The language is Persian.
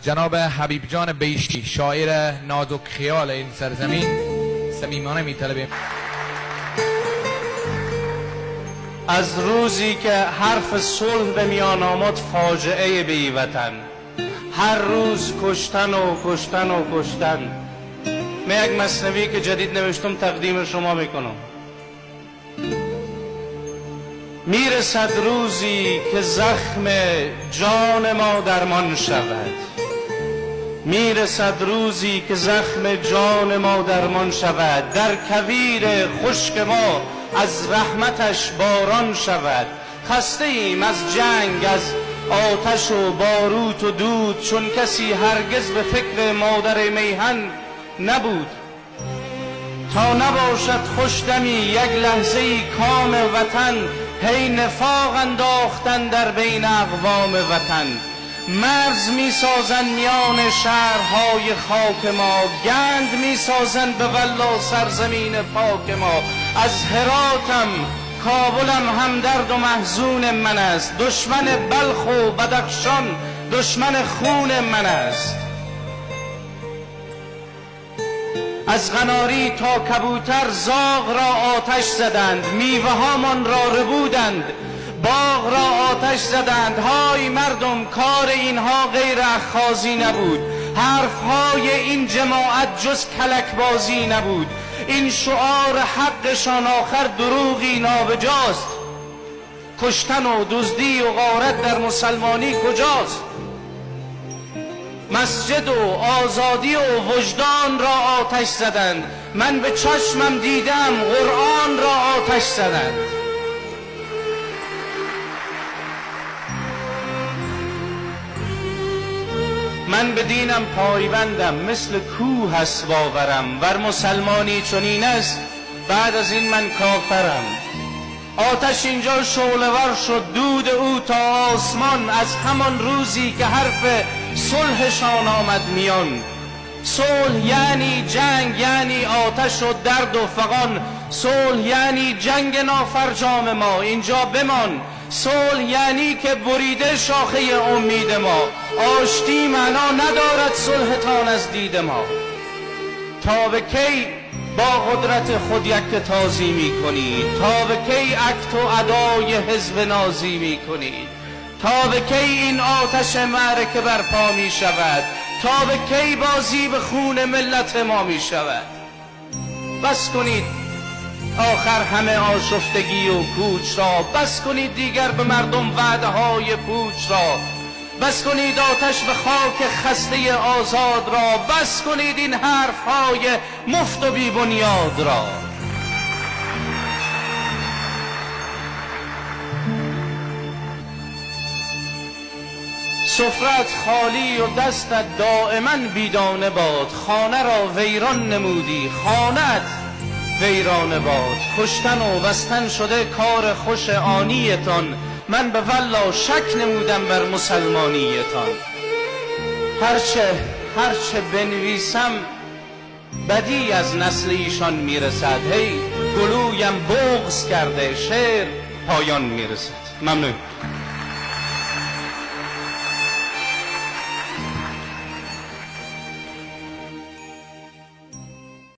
جناب حبیب جان بیشتی شاعر نازک خیال این سرزمین صمیمانه می‌طلبیم. از روزی که حرف صلح به میان آمد فاجعه به ای وطن، هر روز کشتن و کشتن و کشتن. من یک مثنوی که جدید نوشتم تقدیم شما میکنم. میرسد روزی که زخم جان ما درمان شود، میرسد روزی که زخم جان ما درمان شود، در کویر خشک ما از رحمتش باران شود. خسته ایم از جنگ، از آتش و باروت و دود، چون کسی هرگز به فکر مادر میهن نبود. تا نباشد خوش دمی یک لحظه ای کام وطن، هی نفاق انداختن در بین اقوام وطن. مرز می سازن میان شهرهای خاک ما، گند می سازن به والله سرزمین پاک ما. از هراتم کابلم همدرد و محزون من است، دشمن بلخ و بدخشان دشمن خون من است. از قناری تا کبوتر زاغ را آتش زدند، میوه هامان را ربودند، باغ را آتش زدند. های مردم، کار اینها غیر اخاذی نبود، حرفهای این جماعت جز کلکبازی نبود. این شعار حقشان آخر دروغی نابجاست. کشتن و دزدی و غارت در مسلمانی کجاست؟ مسجد و آزادی و وجدان را آتش زدند، من به چشمم دیدم قرآن را آتش زدند. من به دینم پایبندم، مثل کوه است باورم، ور مسلمانی چنین است بعد از این من کافرم. آتش اینجا شعله‌ور شد، دود او تا آسمان، از همان روزی که حرف صلحشان آمد میان. صلح یعنی جنگ، یعنی آتش و درد و فغان. صلح یعنی جنگ نافرجام ما اینجا بمان. صلح یعنی که بریده شاخه امید ما. آشتی معنا ندارد صلحتان از دید ما. تا به کی با قدرت خود یک تازی می کنید؟ تا به کی عکت و ادای حزب نازی می کنید؟ تا به کی این آتش معرکه برپا می شود؟ تا به کی بازی به خون ملت ما می شود؟ بس کنید آخر همه آشفتگی و کوچ را، بس کنید دیگر به مردم وعده های پوچ را، بس کنید آتش به خاک خسته آزاد را، بس کنید این حرف های مفت و بی بنیاد را. سفرت خالی و دستت دائما بیدانه باد، خانه را ویران نمودی خانه‌ات ویرانه باد. کشتن و بستن شده کار خوش آنیتان، من به والله شک نمودم بر مسلمانیتان. هرچه بنویسم بدی از نسل ایشان میرسد، هی گلویم بغض کرده شعر پایان میرسد. ممنون.